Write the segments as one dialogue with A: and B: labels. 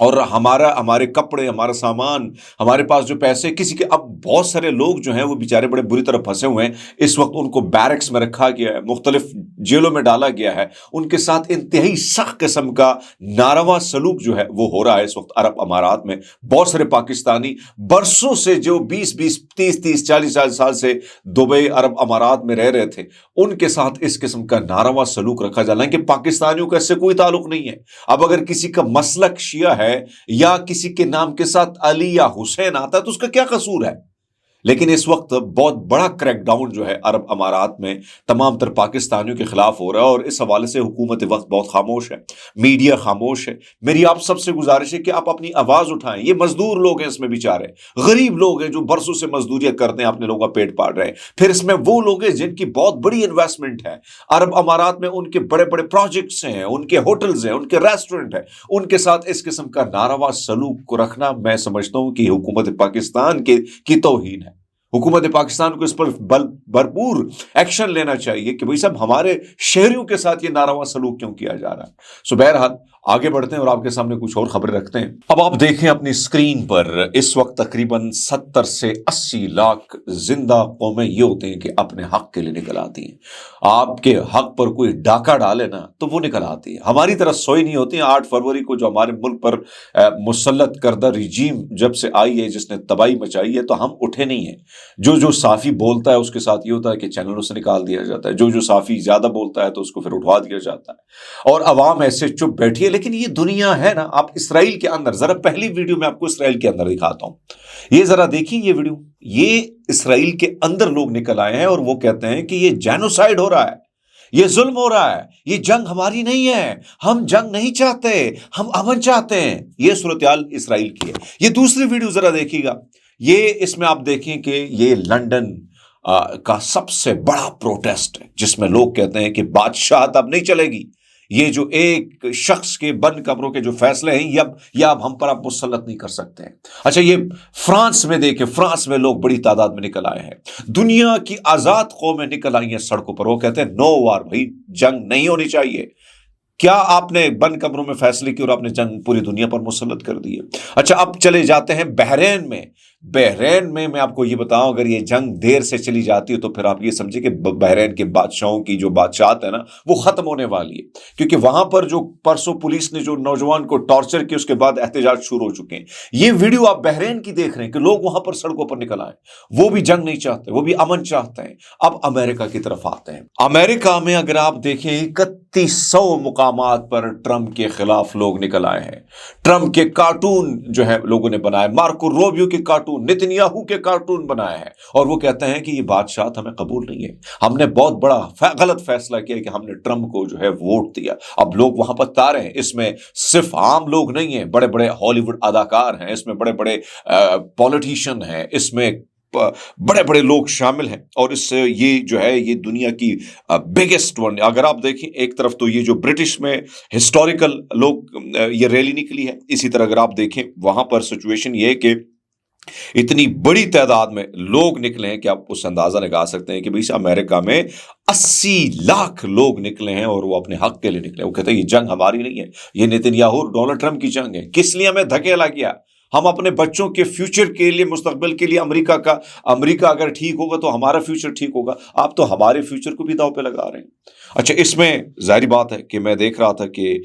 A: اور ہمارے کپڑے، ہمارا سامان، ہمارے پاس جو پیسے، کسی کے اب بہت سارے لوگ جو ہیں وہ بیچارے بڑے بری طرح پھنسے ہوئے ہیں. اس وقت ان کو بیرکس میں رکھا گیا ہے، مختلف جیلوں میں ڈالا گیا ہے. ان کے ساتھ انتہائی سخت قسم کا ناروا سلوک جو ہے وہ ہو رہا ہے اس وقت عرب امارات میں. بہت سارے پاکستانی برسوں سے جو 20 30 40 سال سے دبئی عرب امارات میں رہ رہے تھے، ان کے ساتھ اس قسم کا ناروا سلوک رکھا جا رہا ہے کہ پاکستانیوں کا اس سے کوئی تعلق نہیں ہے. اب اگر کسی کا مسلک شیعہ ہے یا کسی کے نام کے ساتھ علی یا حسین آتا ہے تو اس کا کیا قصور ہے؟ لیکن اس وقت بہت بڑا کریک ڈاؤن جو ہے عرب امارات میں تمام تر پاکستانیوں کے خلاف ہو رہا ہے، اور اس حوالے سے حکومت وقت بہت خاموش ہے، میڈیا خاموش ہے. میری آپ سب سے گزارش ہے کہ آپ اپنی آواز اٹھائیں. یہ مزدور لوگ ہیں اس میں بیچارے، غریب لوگ ہیں جو برسوں سے مزدوریاں کرتے ہیں، اپنے لوگوں کا پیٹ پال رہے ہیں. پھر اس میں وہ لوگ ہیں جن کی بہت بڑی انویسٹمنٹ ہے عرب امارات میں، ان کے بڑے بڑے پروجیکٹس ہیں، ان کے ہوٹلز ہیں، ان کے ریسٹورنٹ ہیں. ان کے ساتھ اس قسم کا ناروا سلوک کو رکھنا میں سمجھتا ہوں کہ حکومت پاکستان کی توہین ہے. حکومت پاکستان کو اس پر بھرپور ایکشن لینا چاہیے کہ بھائی صاحب ہمارے شہریوں کے ساتھ یہ ناروا سلوک کیوں کیا جا رہا ہے. بہرحال آگے بڑھتے ہیں اور آپ کے سامنے کچھ اور خبریں رکھتے ہیں. اب آپ دیکھیں اپنی اسکرین پر اس وقت تقریباً 70 سے 80 لاکھ زندہ قومیں یہ ہوتے ہیں کہ اپنے حق کے لیے نکل آتی ہیں. آپ کے حق پر کوئی ڈاکہ ڈالے نا تو وہ نکل آتی ہے. ہماری طرح سوئی نہیں ہوتی ہیں. 8 فروری کو جو ہمارے ملک پر مسلط کردہ رجیم جب سے آئی ہے، جس نے تباہی مچائی ہے، تو ہم اٹھے نہیں ہیں. جو صافی بولتا ہے اس کے ساتھ یہ ہوتا ہے کہ چینلوں سے نکال دیا جاتا ہے. جو صافی زیادہ بولتا ہے تو اس کو پھر اٹھوا دیا جاتا ہے، اور عوام ایسے چپ بیٹھی ہے. لیکن یہ دنیا ہے نا. آپ اسرائیل کے اندر، ذرا پہلی ویڈیو میں آپ کو اسرائیل کے اندر دکھاتا ہوں. یہ ذرا دیکھیں یہ ویڈیو. یہ اسرائیل کے اندر لوگ نکل آئے ہیں اور وہ کہتے ہیں کہ یہ جینوسائیڈ ہو رہا ہے، یہ ظلم ہو رہا ہے، یہ جنگ ہماری نہیں ہے، ہم جنگ نہیں چاہتے، ہم امن چاہتے ہیں. یہ صورتحال اسرائیل کی ہے. یہ دوسری ویڈیو ذرا دیکھیے گا. اس میں آپ دیکھیں کہ یہ لندن کا سب سے بڑا پروٹیسٹ ہے، جس میں لوگ کہتے ہیں کہ بادشاہت اب نہیں چلے گی. یہ جو ایک شخص کے بند کمروں کے جو فیصلے ہیں یہ اب ہم پر آپ مسلط نہیں کر سکتے ہیں. اچھا، یہ فرانس میں دیکھیں، فرانس میں لوگ بڑی تعداد میں نکل آئے ہیں. دنیا کی آزاد قومیں نکل آئی ہیں سڑکوں پر. وہ کہتے ہیں نو وار، بھائی جنگ نہیں ہونی چاہیے. کیا آپ نے بند کمروں میں فیصلے کیے اور آپ نے جنگ پوری دنیا پر مسلط کر دی ہے. اچھا، اب چلے جاتے ہیں بحرین میں. بحرین میں میں آپ کو یہ بتاؤں، اگر یہ جنگ دیر سے چلی جاتی ہے تو پھر آپ یہ سمجھیں کہ بحرین کے بادشاہوں کی جو بادشاہت ہے نا وہ ختم ہونے والی ہے. کیونکہ وہاں پر جو پرسوں پولیس نے جو نوجوان کو ٹارچر کیا، اس کے بعد احتجاج شروع ہو چکے ہیں. یہ ویڈیو آپ بحرین کی دیکھ رہے ہیں کہ لوگ وہاں پر سڑکوں پر نکل آئے. وہ بھی جنگ نہیں چاہتے، وہ بھی امن چاہتے ہیں. اب امریکہ کی طرف آتے ہیں. امریکہ میں اگر آپ دیکھیں 3100 مقامات پر ٹرمپ کے خلاف لوگ نکل آئے ہیں. ٹرمپ کے کارٹون جو ہے لوگوں نے بنائے، مارکو روبیو کے کارٹون، نتنیاہو کے کارٹون بنائے ہیں، اور وہ کہتے ہیں کہ یہ بادشاہت ہمیں قبول نہیں ہے. ہم نے بہت بڑا غلط فیصلہ کیا کہ ہم نے ٹرمپ کو جو ہے ووٹ دیا. اب لوگ وہاں پر تارے ہیں. اس میں صرف عام لوگ نہیں ہیں، بڑے بڑے ہالی ووڈ اداکار ہیں، اس میں بڑے بڑے پولیٹیشین ہیں، اس میں بڑے بڑے لوگ شامل ہیں. اور اس سے یہ جو ہے یہ دنیا کی بگیسٹ ون. اگر آپ دیکھیں ایک طرف تو یہ جو برٹش میں ہسٹوریکل لوگ یہ ریلی نکلی ہے، اسی طرح اگر آپ دیکھیں وہاں پر سچویشن یہ ہے کہ اتنی بڑی تعداد میں لوگ نکلے ہیں کہ آپ اس اندازہ لگا سکتے ہیں کہ بھئی امریکہ میں 80 لاکھ لوگ نکلے ہیں اور وہ اپنے حق کے لیے نکلے. وہ کہتے ہیں یہ جنگ ہماری نہیں ہے، یہ نتنیاہو اور ڈونلڈ ٹرمپ کی جنگ ہے. کس لیے ہمیں دھکیلا گیا؟ ہم اپنے بچوں کے فیوچر کے لیے، مستقبل کے لیے امریکہ اگر ٹھیک ہوگا تو ہمارا فیوچر ٹھیک ہوگا. آپ تو ہمارے فیوچر کو بھی داؤ پہ لگا رہے ہیں. اچھا، اس میں ظاہری بات ہے کہ میں دیکھ رہا تھا کہ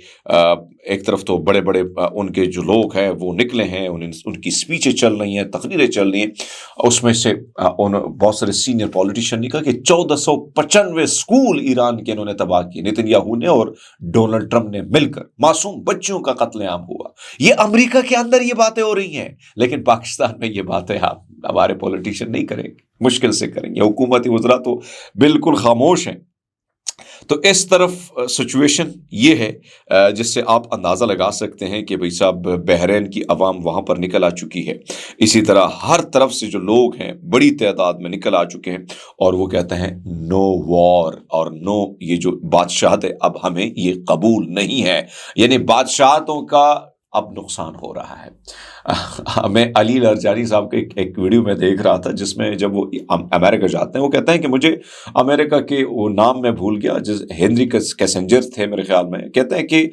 A: ایک طرف تو بڑے بڑے ان کے جو لوگ ہیں وہ نکلے ہیں، ان کی سپیچیں چل رہی ہیں، تقریریں چل رہی ہیں. اس میں سے بہت سارے سینئر پولیٹیشین نے کہا کہ 1495 اسکول ایران کے انہوں نے تباہ کیے، نتنیاہو نے اور ڈونلڈ ٹرمپ نے مل کر. معصوم بچوں کا قتل عام ہوا. یہ امریکہ کے اندر یہ باتیں ہو رہی ہیں، لیکن پاکستان میں یہ باتیں ہمارے پولیٹیشین نہیں کریں گے، مشکل سے کریں گے. حکومتی وزراء تو بالکل خاموش ہیں. تو اس طرف سچویشن یہ ہے جس سے آپ اندازہ لگا سکتے ہیں کہ بھائی صاحب بحرین کی عوام وہاں پر نکل آ چکی ہے. اسی طرح ہر طرف سے جو لوگ ہیں بڑی تعداد میں نکل آ چکے ہیں اور وہ کہتے ہیں نو وار اور نو، یہ جو بادشاہت ہے اب ہمیں یہ قبول نہیں ہے. یعنی بادشاہتوں کا اب نقصان ہو رہا ہے. میں علی لرجانی صاحب کے ایک ویڈیو میں دیکھ رہا تھا جس میں جب وہ امریکہ جاتے ہیں وہ کہتے ہیں کہ مجھے امریکہ کے وہ نام میں بھول گیا، جس ہنری کیسنجر تھے میرے خیال میں، کہتے ہیں کہ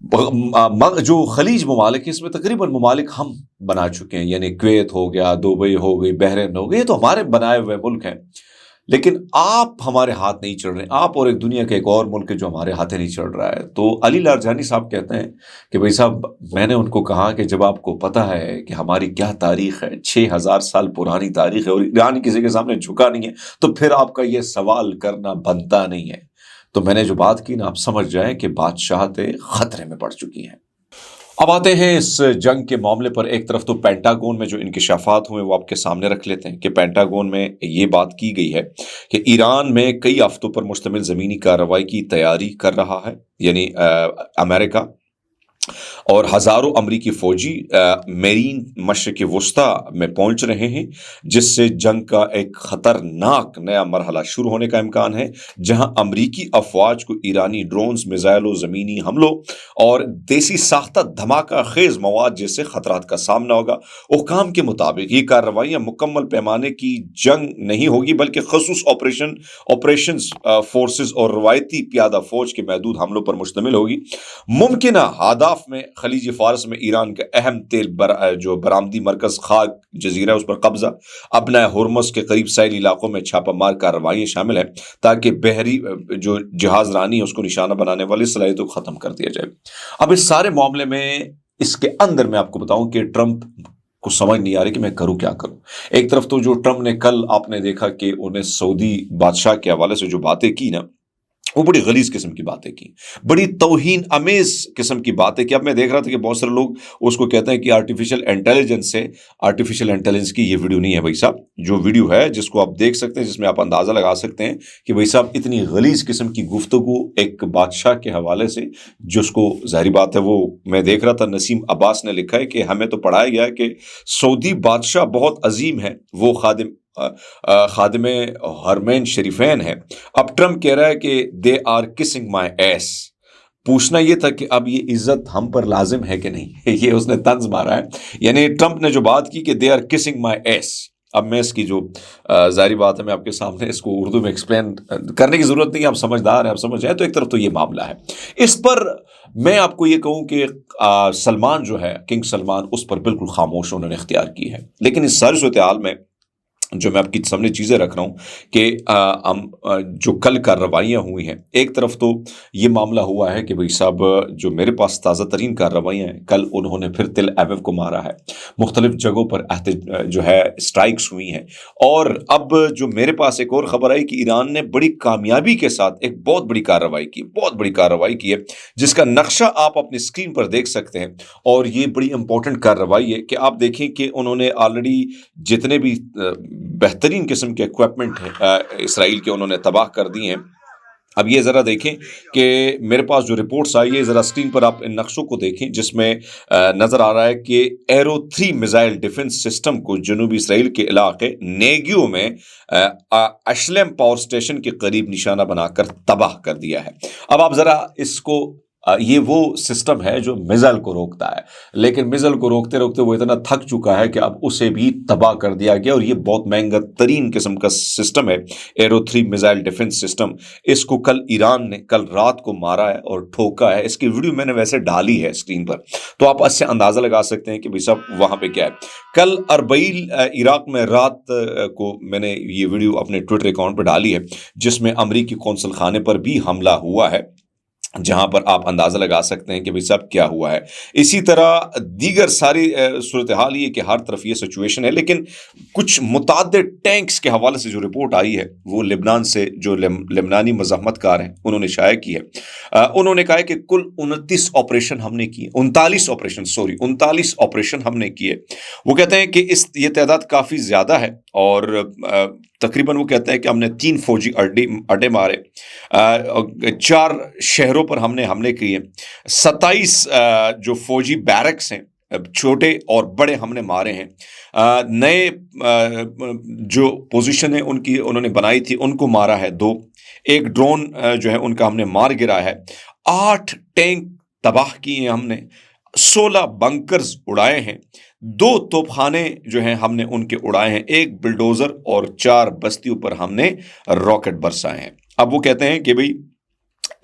A: جو خلیج ممالک ہیں اس میں تقریباً ممالک ہم بنا چکے ہیں، یعنی کویت ہو گیا، دبئی ہو گئی، بحرین ہو گئی، یہ تو ہمارے بنائے ہوئے ملک ہیں، لیکن آپ ہمارے ہاتھ نہیں چڑھ رہے، آپ اور ایک دنیا کے ایک اور ملک ہے جو ہمارے ہاتھ نہیں چڑھ رہا ہے۔ تو علی لارجانی صاحب کہتے ہیں کہ بھائی صاحب، میں نے ان کو کہا کہ جب آپ کو پتہ ہے کہ ہماری کیا تاریخ ہے، 6000 سال پرانی تاریخ ہے، اور ایران کسی کے سامنے جھکا نہیں ہے، تو پھر آپ کا یہ سوال کرنا بنتا نہیں ہے۔ تو میں نے جو بات کی نا، آپ سمجھ جائیں کہ بادشاہتیں خطرے میں پڑ چکی ہیں۔ اب آتے ہیں اس جنگ کے معاملے پر۔ ایک طرف تو پینٹاگون میں جو انکشافات ہوئے وہ آپ کے سامنے رکھ لیتے ہیں کہ پینٹاگون میں یہ بات کی گئی ہے کہ ایران میں کئی ہفتوں پر مشتمل زمینی کارروائی کی تیاری کر رہا ہے، یعنی امریکہ، اور ہزاروں امریکی فوجی میرین مشرق وسطیٰ میں پہنچ رہے ہیں، جس سے جنگ کا ایک خطرناک نیا مرحلہ شروع ہونے کا امکان ہے، جہاں امریکی افواج کو ایرانی ڈرونز، میزائل و زمینی حملوں اور دیسی ساختہ دھماکہ خیز مواد جیسے خطرات کا سامنا ہوگا۔ حکام کے مطابق یہ کارروائیاں مکمل پیمانے کی جنگ نہیں ہوگی، بلکہ خصوص آپریشنز فورسز اور روایتی پیادہ فوج کے محدود حملوں پر مشتمل ہوگی۔ ممکنہ اہداف میں خلیج فارس میں ایران کا اہم تیل جو برآمدی مرکز خاک جزیرہ ہے اس پر قبضہ، ابنۂ ہرمز کے قریب ساحلی علاقوں میں چھاپہ مار کارروائیاں شامل ہیں تاکہ بحری جو جہاز رانی ہے اس کو نشانہ بنانے والی صلاحیتوں کو ختم کر دیا جائے۔ اب اس سارے معاملے میں، اس کے اندر میں آپ کو بتاؤں کہ ٹرمپ کو سمجھ نہیں آ رہی کہ میں کروں کیا کروں۔ ایک طرف تو جو ٹرمپ نے کل آپ نے دیکھا کہ انہیں سعودی بادشاہ کے حوالے سے جو باتیں کی نا، وہ بڑی غلیظ قسم کی باتیں کی، بڑی توہین امیز قسم کی باتیں کی۔ اب میں دیکھ رہا تھا کہ بہت سارے لوگ اس کو کہتے ہیں کہ آرٹیفیشل انٹیلیجنس کی یہ ویڈیو نہیں ہے بھائی صاحب، جو ویڈیو ہے جس کو آپ دیکھ سکتے ہیں، جس میں آپ اندازہ لگا سکتے ہیں کہ بھائی صاحب اتنی غلیظ قسم کی گفتگو ایک بادشاہ کے حوالے سے، جس کو ظاہری بات ہے، وہ میں دیکھ رہا تھا نسیم عباس نے لکھا ہے کہ ہمیں تو پڑھایا گیا ہے کہ سعودی بادشاہ بہت عظیم ہے، وہ خادم حرمین شریفین ہے۔ اب ٹرمپ کہہ رہا ہے کہ they are kissing my ass. پوچھنا یہ تھا کہ اب یہ عزت ہم پر لازم ہے کہ نہیں، یہ اس نے طنز مارا ہے۔ یعنی ٹرمپ نے جو بات کی کہ they are kissing my ass, اب میں اس کی جو ظاہری بات ہے میں آپ کے سامنے اس کو اردو میں ایکسپلین کرنے کی ضرورت نہیں ہے، آپ سمجھدار ہیں، آپ سمجھ جائیں۔ تو ایک طرف تو یہ معاملہ ہے، اس پر میں آپ کو یہ کہوں کہ سلمان جو ہے، کنگ سلمان، اس پر بالکل خاموش انہوں نے اختیار کی ہے۔ لیکن اس ساری صورتحال میں جو میں آپ کی سامنے چیزیں رکھ رہا ہوں کہ جو کل کارروائیاں ہوئی ہیں، ایک طرف تو یہ معاملہ ہوا ہے کہ بھائی صاحب جو میرے پاس تازہ ترین کارروائیاں ہیں، کل انہوں نے پھر تل ایویو کو مارا ہے، مختلف جگہوں پر جو ہے اسٹرائکس ہوئی ہیں، اور اب جو میرے پاس ایک اور خبر آئی کہ ایران نے بڑی کامیابی کے ساتھ ایک بہت بڑی کارروائی کی ہے، جس کا نقشہ آپ اپنی اسکرین پر دیکھ سکتے ہیں۔ اور یہ بڑی امپورٹنٹ کارروائی ہے کہ آپ دیکھیں کہ انہوں نے آلریڈی جتنے بھی بہترین قسم کے ایکوپمنٹ ہیں اسرائیل کے، انہوں نے تباہ کر دی ہیں۔ اب یہ ذرا دیکھیں کہ میرے پاس جو رپورٹس آئی ہے، ذرا اسکرین پر آپ ان نقشوں کو دیکھیں، جس میں نظر آ رہا ہے کہ ایرو 3 میزائل ڈیفنس سسٹم کو جنوبی اسرائیل کے علاقے نیگیو میں اشلم پاور اسٹیشن کے قریب نشانہ بنا کر تباہ کر دیا ہے۔ اب آپ ذرا اس کو، یہ وہ سسٹم ہے جو میزائل کو روکتا ہے، لیکن میزائل کو روکتے روکتے وہ اتنا تھک چکا ہے کہ اب اسے بھی تباہ کر دیا گیا، اور یہ بہت مہنگا ترین قسم کا سسٹم ہے، ایرو 3 میزائل ڈیفنس سسٹم۔ اس کو کل ایران نے کل رات کو مارا ہے اور ٹھوکا ہے۔ اس کی ویڈیو میں نے ویسے ڈالی ہے اسکرین پر، تو آپ اس سے اندازہ لگا سکتے ہیں کہ بھائی صاحب وہاں پہ کیا ہے۔ کل اربعیل عراق میں رات کو میں نے یہ ویڈیو اپنے ٹویٹر اکاؤنٹ پہ ڈالی ہے، جس میں امریکی قونصل خانے پر بھی حملہ ہوا ہے، جہاں پر آپ اندازہ لگا سکتے ہیں کہ بھئی صاحب کیا ہوا ہے۔ اسی طرح دیگر ساری صورتحال یہ کہ ہر طرف یہ سچویشن ہے، لیکن کچھ متعدد ٹینکس کے حوالے سے جو رپورٹ آئی ہے وہ لبنان سے جو لبنانی مزاحمت کار ہیں انہوں نے شائع کی ہے۔ انہوں نے کہا ہے کہ کل 39 آپریشن ہم نے کیے، 39 آپریشن ہم نے کیے۔ وہ کہتے ہیں کہ یہ تعداد کافی زیادہ ہے، اور تقریباً وہ کہتے ہیں کہ ہم نے 3 فوجی اڈے مارے، 4 شہروں پر ہم نے حملے کیے، 27 جو فوجی بیرکس ہیں چھوٹے اور بڑے ہم نے مارے ہیں، نئے جو پوزیشن ہیں ان کی انہوں نے بنائی تھی ان کو مارا ہے 2، ایک ڈرون جو ہے ان کا ہم نے مار گرا ہے، 8 ٹینک تباہ کیے ہیں ہم نے، 16 بنکرز اڑائے ہیں، 2 توپ خانے جو ہیں ہم نے ان کے اڑائے ہیں، 1 بلڈوزر اور 4 بستیوں پر ہم نے راکٹ برسائے ہیں۔ اب وہ کہتے ہیں کہ بھئی